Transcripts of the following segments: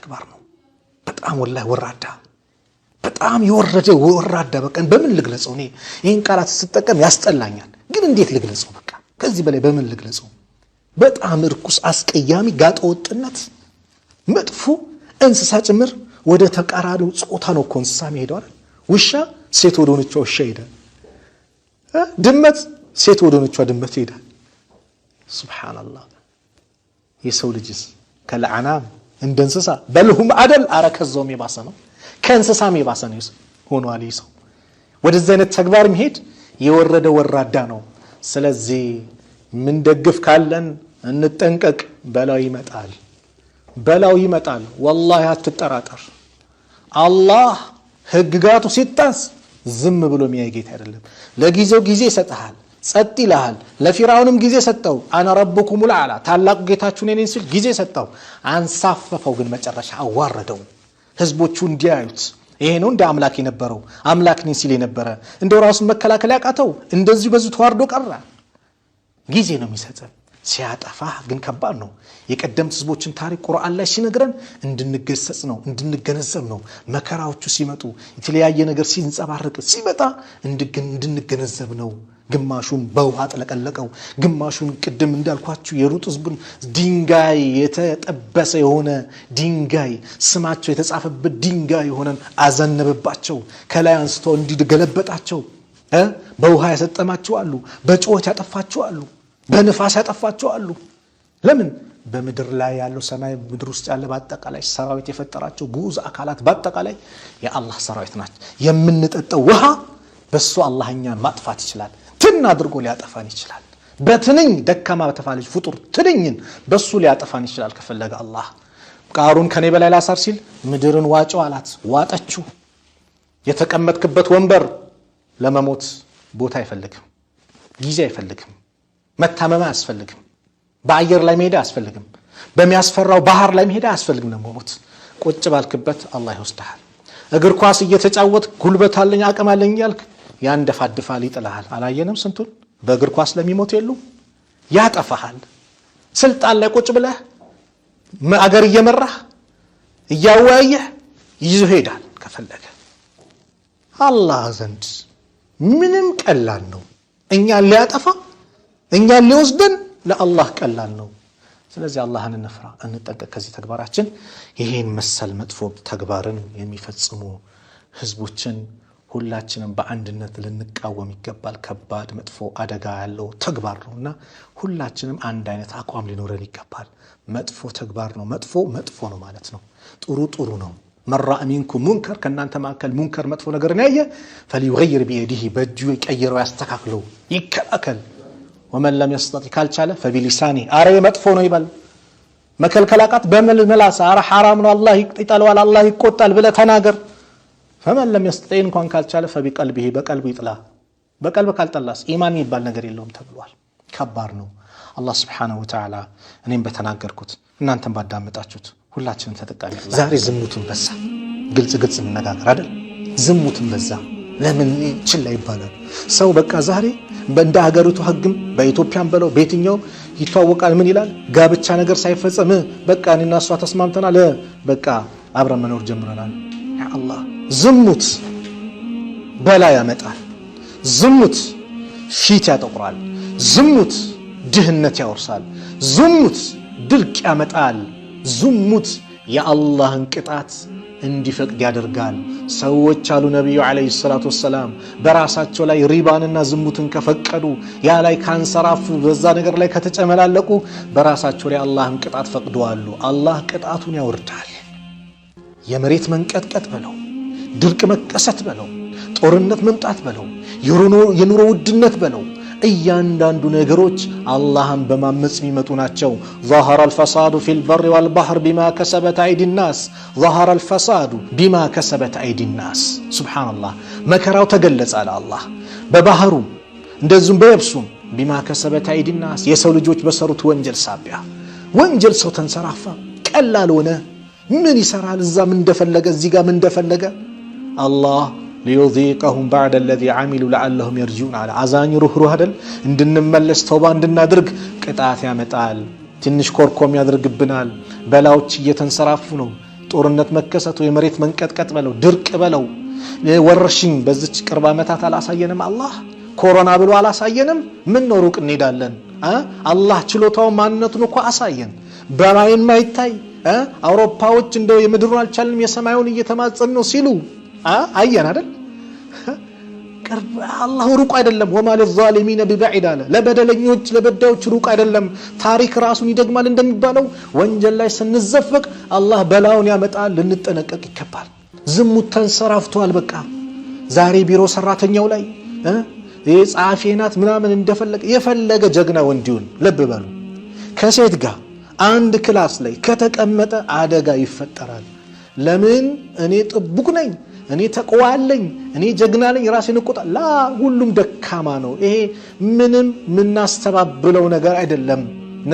ተግባር ነው በጣም ወላሂ ወራዳ በጣም የወረደ ወራዳ በቃ በምን ልግለጸው እኔ ይሄን ቃላት ስትጠቀም ያስጠላኛል ግን እንዴት ልግለጸው በቃ ከዚህ በላይ በምን ልግለጸው በጣም ርኩስ አስቀያሚ ጋጠወጥነት መጥፎ እንስሳ ጭምር ወደ ተቃራኒው ጾታ ነው እንስሳ የሚሄደው አይደል ውሻ ሴት ወደ ሆነችው ውሻ ይሄዳል ድመት ሴት ወደ ሆነችው ድመት ይሄዳል ሱብሃንአላህ የሰው ልጅስ ከለዓናም እንደ እንስሳ በልሁም አደል አረከዘውም የባሰ ነው ከእንስሳም የባሰ ነው ሆኗል ይሰው ወደዚህ አይነት ተግባር መሄድ የወረደ ወራዳ ነው ስለዚህ ምን ደግፍ ካለን እንጠንቀቅ በላው ይመጣል والله አትጠራጠር አላህ ህግጋቱ ሲጣስ ዝም ብሎ የሚያይጌት አይደለም ለጊዜው ጊዜ ይሰጣል ጸጥ ይላል ለፊራውንም ጊዜ ሰጠው አና ረብኩም العلا ታላቁ ጌታችሁ ነኝ ሲል ጊዜ ሰጠው አንሳፈፈው ግን መጨረሻ አዋረደው ህዝቦቹ እንዲያዩት ይሄ ነው እንደ አምላክ የነበረው አምላክ ነኝ ሲል የነበረ እንደው ራሱን መከላከል ያቃተው እንደዚህ በዙ ተዋርዶ ቀረ ጊዜ ነው የሚሰጠው ሲያጠፋ ግን ከባድ ነው የቀደምት ህዝቦችን ታሪክ ቁርአን ላይ ሲነግረን እንድንገሰጽ ነው እንድንገነዘብ ነው መከራዎቹ ሲመጡ የተለያየ ነገር ሲንጸባረቅ ሲመጣ እንድንገነዘብ ነው ግማሹን በውሃ አጥለቀለቀው ግማሹን ቅድም እንዳልኳችሁ የሩጥ ህዝብን ድንጋይ የተጠበሰ የሆነ ድንጋይ ስማቸው የተጻፈበት ድንጋይ የሆነን አዘነበባቸው ከላይ አንስቶ እንዲገለበጣቸው በውሃ ያሰጠማቸው አሉ በጮት ያጠፋቸው አሉ በንፋስ ያጠፋቸው አሉ ለምን በመድር ላይ ያለው ሰማይ ምድር ውስጥ ያለ በአጠቃላይ ሰራዊት የፈጠራቸው ጉዝ አካላት በአጠቃላይ የአላህ ሰራዊት ናቸው የምንጠጣው ውሃ በሱ አላህኛን ማጥፋት ይችላል ትን አድርጎ ሊያጠፋን ይችላል በትንኝ ደካማ በተፋለች ፍጡር ትንኝን በሱ ሊያጠፋን ይችላል ከፈለገ አላህ ቃሩን ከኔ በላይ ላሳር ሲል ምድርን ዋጨው አላት ዋጠችው የተቀመጥክበት ወንበር ለመሞት ቦታ አይፈልግም ጊዜ አይፈልግም መታመም አያስፈልግም በአየር ላይ መሄድ አያስፈልግም በሚያስፈራው ባህር ላይ መሄድ አያስፈልግም ለሞት ቁጭ ባልክበት አላህ ይወስዳል እግር ኳስ እየተጫወት ጉልበት አለኝ አቅም አለኝ ያልክ ያንደፋድፋል ይጥላል አላየንም ስንቱን በእግር ኳስ ለሚሞት የሉ ያጠፋሃል ስልጣን ላይ ቁጭ ብለህ አገር እየመራህ እያወያየህ ይዞ ሄዳል ከፈለገ አላህ ዘንድ ምንም ቀላል ነው እኛን ሊያጠፋ እኛን ሊወስደን ለአላህ ቀላል ነው ስለዚህ አላህን እንፍራ እንጠንቀቅ ከዚህ ተግባራችን ይሄን መሰል መጥፎ ተግባርን የሚፈጽሙ ህዝቦችን ሁላችንም በአንድነት ልንቃወም ይገባል ከባድ መጥፎ አደጋ ያለው ተግባር ነውና ሁላችንም አንድ አይነት አቋም ሊኖረን ይገባል መጥፎ ተግባር ነው መጥፎ ነው ማለት ነው ጥሩ ነው መራ منكم منكر ከናንተ ማከል ሙንከር መጥፎ ነገር ነው ያየ فليغير بيده በእጁ ይቀይረው ያስተካክለው ይከላከል ومن لم يستطع ካልቻለ فبلسانه አረ መጥፎ ነው ይባል መከልከላቃት በመላስ አረ حرام ነው አላህ ይጣላል አላህ ይቆጣል ብለ ተናገር فمن لم يستطع እንኳን ካልቻለ فبقلبه በቀልቡ ይጥላ በቀልብ ካልጠላስ ኢማን ይባል ነገር የለውም ተብሏል ከባድ ነው አላህ Subhanahu Wa Ta'ala እኔም በተናገርኩት እናንተም ባዳመጣችሁት ሁላችንም ተጠቃሚ ዛሬ ዝሙቱን በዛ ግልጽ እንነጋገር አይደል ዝሙቱን በዛ ለምን ችላ ይባላል ሰው በቃ ዛሬ በእንደ ሀገሪቱ ህግም በኢትዮጵያም በለው በየትኛው ይተዋወቃል ምን ይላል ጋብቻ ነገር ሳይፈጸም በቃ እኔና እሷ ተስማምተናል በቃ አብረን መኖር ጀምረናል ያ አላህ ዝሙት በላ ያመጣል ዝሙት ፊት ያጠቁራል ዝሙት ድህነት ያወርሳል ዝሙት ድርቅ ያመጣል ዝሙት የአላህን ቅጣት እንዲፈቅድ ያደርጋል ሰዎች አሉ ነብዩ አለይሂ ሰላቱ ወሰለም በራሳቸው ላይ ሪባንና ዝሙትን ከፈቀዱ ያ ላይ ካንሰራፉ በዛ ነገር ላይ ከተጨመላለቁ በራሳቸው ላይ አላህን ቅጣት ፈቅደዋል አላህ ቅጣቱን ያወርዳል የመሬት መንቀጥቀጥ በለው ድርቅ መከሰት በለው ጦርነት መምጣት በለው የኑሮ ውድነት በለው እያንዳንዱ ነገሮች አላህን በማመጽ የሚመጡ ናቸው ظهر الفساد في البر والبحر بما كسبت ايدي الناس ظهر الفساد بما كسبت ايدي الناس سبحان الله መከራው ተገለጸ አለ አላህ በባህሩ እንደዚሁም በየብሱም بما كسبت ايدي الناس የሰው ልጆች በሰሩት ወንጀል ሳቢያ ወንጀል ሰው ተንሰራፋ ቀላል ሆነ ምን ይሰራል እዛ ምን እንደፈለገ እዚህ ጋር ምን እንደፈለገ አላህ ليذيقهم بعد الذي عملوا لعلهم يرجعون على አዛኝ ሩህሩህ አይደል እንድንመለስ ተውባ እንድናደርግ ቅጣት ያመጣል ትንሽ ኮርኮም ያደርግብናል በላዎች እየተንሰራፉ ነው ጦርነት መከሰቱ የመሬት መንቀጥቀጥ በለው ድርቅ በለው ወረርሽኝ በዚች ቅርብ ዓመታት አላሳየንም አላህ ኮሮና ብሎ አላሳየንም ምን ነው ሩቅ እንሄዳለን አላህ ችሎታው ማንነቱን እኮ አሳየን በማይን ማይታይ አውሮፓዎች እንደው የምድሩን አልቻልንም የሰማዩን እየተማጸኑ ነው ሲሉ አየን አይደል ቅርብ አላህ ሩቅ አይደለም ወማ ለዛሊሚን ቢባዒድ አለ ለበደለኞች ለበዳዮች ሩቅ አይደለም ታሪክ ራሱን ይደግማል እንደሚባለው ወንጀል ላይ ስንዘፈቅ አላህ በላውን ያመጣል ልንጠነቀቅ ይከባል ዝሙት ተንሰራፍቷል በቃ ዛሬ ቢሮ ሰራተኛው ላይ የጻፊናት ምናምን እንደፈለገ የፈለገ ጀግና ወንዲውን ልብ በሉ ከሴት ጋር አንድ ክላስ ላይ ከተቀመጠ አደጋ ይፈጠራል ለምን እኔ ጥቡቅ ነኝ እኔ ተቀዋለኝ እኔ ጀግና ነኝ ራሴን እቆጣ ላ ሁሉም ደካማ ነው ይሄ ምንም ምናስተባብለው ነገር አይደለም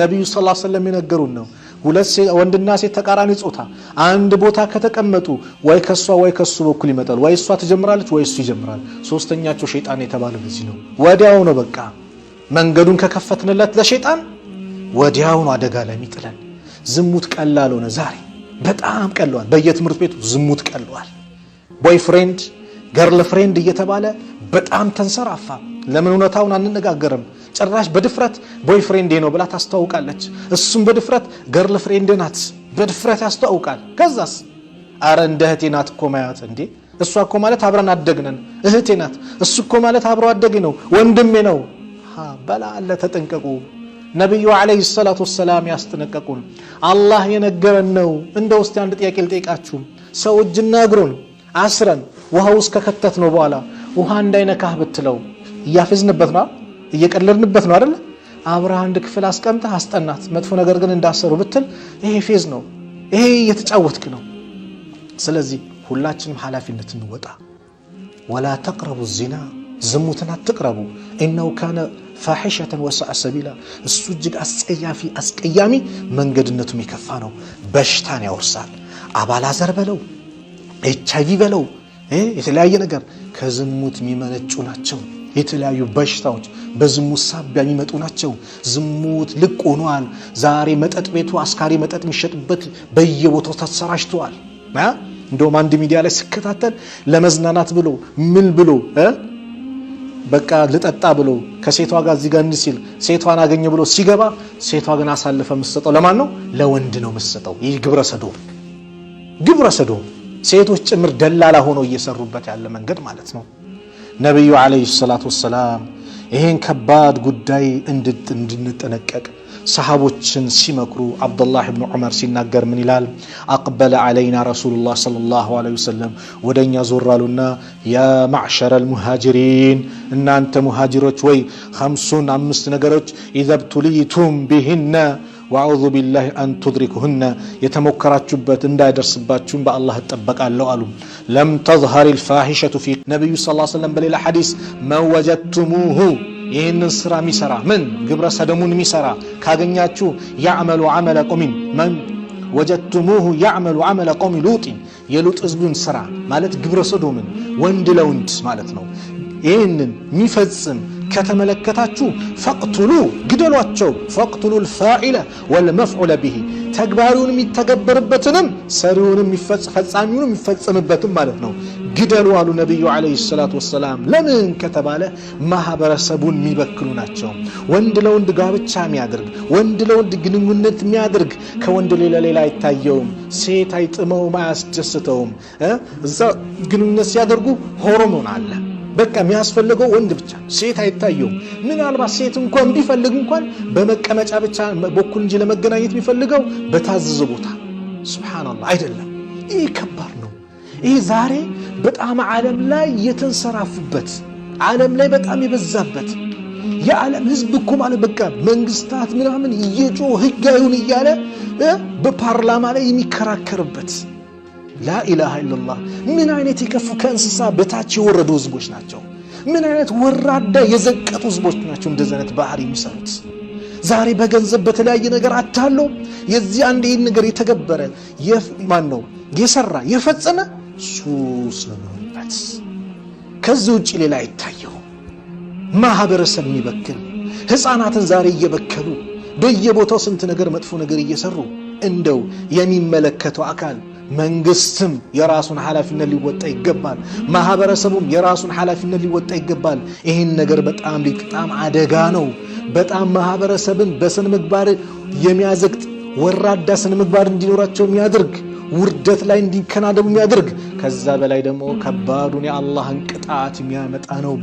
ነብዩ ሰለላሁ ዐለይሂ ወሰለም የነገሩን ነው ሁለት ወንድና ሴት ተቃራኒ ጾታ አንድ ቦታ ከተቀመጡ ወይ ከሷ ወይ ከሱ በኩል ይመጣል ወይ እሷ ትጀምራለች ወይ እሱ ይጀምራል ሶስተኛቸው ሸይጣን የተባለው በዚህ ነው ወዲያው ነው በቃ መንገዱን ከከፈትንለት ለሸይጣን ወዲያው ነው አደጋ ላይ የሚጥለን ዝሙት ቀላል ሆነ ዛሬ በጣም ቀሏል በየትምህርት ቤቱ ዝሙት ቀሏል ቦይፍሬንድ ገርልፍሬንድ እየተባለ በጣም ተንሰራፋ ለምን እውነታውን አንነጋገርም ጭራሽ በድፍረት ቦይፍሬንድ ነው ብላ ታስተዋውቃለች እሱም በድፍረት ገርልፍሬንድ ናት በድፍረት ያስተዋውቃል ከዛስ አረ እንደ እህቴ ናት እኮ ማያት እንዴ እሷ እኮ ማለት አብረን አደግነን እህቴ ናት እሱ እኮ ማለት አብሮ አደግ ነው ወንድሜ ነው በላ አለ ተጠንቀቁ ነብዩ አለይሂ ሰላቱ ወሰለም ያስተነቀቁን አላህ የነገረን ነው እንደው እስቲ አንድ ጥያቄ ልጠይቃችሁ ሰው እጅና እግሩን አስረን ውሃው ውስጥ ከከተት ነው በኋላ ውሃ እንዳይነካህ ብትለው ያፈዝንበት ነው እየቀለድንበት ነው አይደል አብራ አንድ ክፍል አስቀምጣ አስጠናት መጥፎ ነገር ግን እንዳሰሩ ብትል ይሄ ፌዝ ነው ይሄ የተጫወትክ ነው ስለዚህ ሁላችንም ኃላፊነት እንወጣ ወላ ተቅረቡ الزنا ዝሙትን አትቅረቡ انه كان فاحشه وساء سبيلا እሱጅግ አስቀያሚ መንገድነቱም ይከፋ ነው በሽታን ያወርሳል አባላዘር በለው ኤችአይቪ በለው የተለያየ ነገር ከዝሙት የሚመነጩ ናቸው የተለያዩ በሽታዎች በዝሙት ሳቢያ የሚመጡ ናቸው ዝሙት ልቅ ሆኗል ዛሬ መጠጥ ቤቱ አስካሪ መጠጥ የሚሸጥበት በየቦታው ተሰራጭቷል እንደውም አንድ ሚዲያ ላይ ስከታተል ለመዝናናት ብሎ ምን ብሎ በቃ ልጠጣ ብሎ ከሴቷ ጋር እዚህ ጋር እንሲል ሴቷን አገኘ ብሎ ሲገባ ሴቷ ግን አሳልፈ መስጠው ለማን ነው ለወንድ ነው መስጠው ይህ ግብረ ሰዶም ሴቶች ጭምር ደላላ ሆኖ እየሰሩበት ያለ መንገድ ማለት ነው ነብዩ አለይሂ ሰላቱ ወሰለም ይሄን ከባድ ጉዳይ እንድንጠነቀቅ ሰሃቦችን ሲመክሩ አብዱላህ ኢብኑ ዑመር ሲናገር ምን ይላል አቅበለ علينا رسول الله صلى الله عليه وسلم ወደኛ ዞራሉና ያ ማዕሸረ المهاجرين እናንተ ሙሃጅሮች ወይ 55 ነገሮች اذا ابتليتم بهن واعوذ بالله ان تدركهن يتمكرچበት እንዳይደርስባችሁ በአላህ ተጠበቃለሁ አሉ لم تظهر الفاحشه في النبي صلى الله عليه وسلم بلا حديث ما وجدتموه ይህንን ስራ የሚሰራ ምን ግብረ ሰደሙን የሚሰራ ካገኛችሁ يعمل عمل قوم من وجدتموه يعمل عمل قوم لوط የሉጥ ህዝብን ስራ ማለት ግብረ ሰዶምን ወንድ ለወንድ ማለት ነው ይህንን የሚፈጽም ከተመለከታችሁ ፈቅቱሉ ግደሏቸው ፈቅቱሉ الفاعل والمفعول به ተግባሩን የሚተገበርበትንም ሰሪውንም ፈጻሚውንም የሚፈጽምበትም ማለት ነው ግደሉ አሉ ነብዩ አለይሂ ሰላቱ ወሰለም ለምን ከተባለ ማህበረሰቡን የሚበክሉ ናቸው ወንድ ለወንድ ጋብቻ የሚያደርግ ወንድ ለወንድ ግንኙነት የሚያደርግ ከወንድ ሌላ አይታየውም ሴት አይጥመውም አያስደስተውም እዛ ግንኙነት ሲያደርጉ ሆርሞን አለ በቃ የሚያስፈልገው ወንድ ብቻ ሴት አይታየው ምናልባት ሴት እንኳን ቢፈልግ እንኳን በመቀመጫ ብቻ በኩል እንጂ ለመገናኘት ቢፈልገው በታዘዘ ቦታ ሱብሃንአላህ አይደለም ይህ ከባድ ነው ይህ ዛሬ በጣም ዓለም ላይ የተንሰራፉበት ዓለም ላይ በጣም የበዛበት የዓለም ህዝብ እኮ ማለት በቃ መንግስታት ምናምን እየጮሁ ህጋዩን እያለ በፓርላማ ላይ የሚከራከርበት لا اله الا الله من አይነት የከፉ ከእንስሳ በታች የወረዱ ህዝቦች ናቸው ምን አይነት ወራዳ የዘቀጡ ህዝቦች ናቸው እንደዚህ አይነት ባህሪ የሚሰሩት ዛሬ በገንዘብ በተለያየ ነገር አታለው የዚህ አንድ ይሄን ነገር የተገበረ የማን ነው የሰራ የፈጸመ ሱስ ለምንበት ከዚህ ውጪ ሌላ አይታየው ማህበረሰብ የሚበክል ህፃናትን ዛሬ እየበከሉ በየቦታው ስንት ነገር መጥፎ ነገር እየሰሩ እንደው የሚመለከተው አካል መንግስትም የራሱን ኃላፊነት ሊወጣ ይገባል። ማህበረሰቡም የራሱን ኃላፊነት ሊወጣ ይገባል። ይህን ነገር በጣም አደጋ ነው። በጣም ማህበረሰብን በስነ ምግባር የሚያዘግጥ ወራዳ ስነ ምግባር እንዲኖራቸው የሚያደርግ ውርደት ላይ እንዲከናደቡ የሚያደርግ ከዛ በላይ ደግሞ ከባዱን የአላህን ቅጣት የሚያመጣ ነው።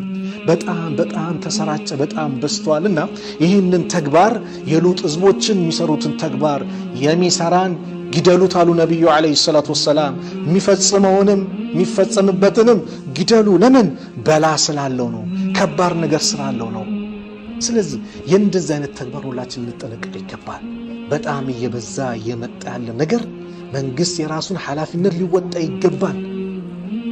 በጣም ተሰራጨ፣ በጣም በዝቷልና ይህንን ተግባር የሉጥ ህዝቦችን የሚሰሩትን ተግባር የሚሰራን ግደሉት አሉ ነብዩ አለይሂ ሰላቱ ወሰላም። የሚፈጽመውንም የሚፈጸምበትንም ግደሉ። ለምን? በላ ስላለው ነው፣ ከባድ ነገር ስላለው ነው። ስለዚህ የእንደዚህ አይነት ተግባር ሁላችን ልንጠነቀቅ ይገባል። በጣም እየበዛ እየመጣ ያለ ነገር መንግስት የራሱን ኃላፊነት ሊወጣ ይገባል።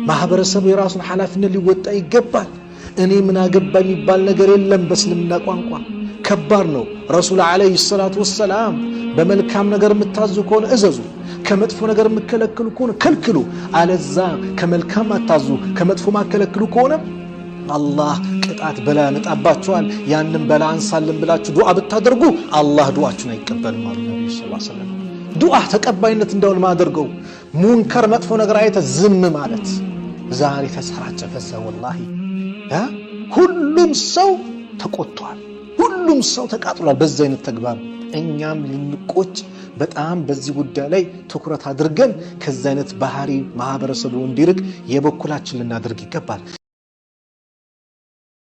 ማህበረሰቡ የራሱን ኃላፊነት ሊወጣ ይገባል። እኔ ምን አገባ የሚባል ነገር የለም። በእስልምና ቋንቋ ከባድ ነው። ረሱል አለይሂ ሰላቱ ወሰላም በመልካም ነገር የምታዙ ከሆነ እዘዙ፣ ከመጥፎ ነገር የምከለክሉ ከሆነ ከልክሉ። አለዛ ከመልካም አታዙ ከመጥፎ ማከለክሉ ከሆነ አላህ ቅጣት በላ ያመጣባችኋል። ያንን በላ አንሳልን ብላችሁ ዱዓ ብታደርጉ አላህ ዱዓችሁን አይቀበልም አሉ ነብዩ ሰለላሁ ዐለይሂ ወሰለም። ዱዓ ተቀባይነት እንዳውል ማድርገው ሙንከር መጥፎ ነገር አይተ ዝም ማለት ዛሬ ተሰራጨ ፈዛ። ወላሂ ሁሉም ሰው ተቆጥቷል፣ ሁሉም ሰው ተቃጥሏል በዚህ አይነት ተግባር። እኛም ልንቆጭ በጣም በዚህ ጉዳይ ላይ ትኩረት አድርገን ከዚህ አይነት ባህሪ ማህበረሰቡ እንዲርቅ የበኩላችን ልናደርግ ይገባል።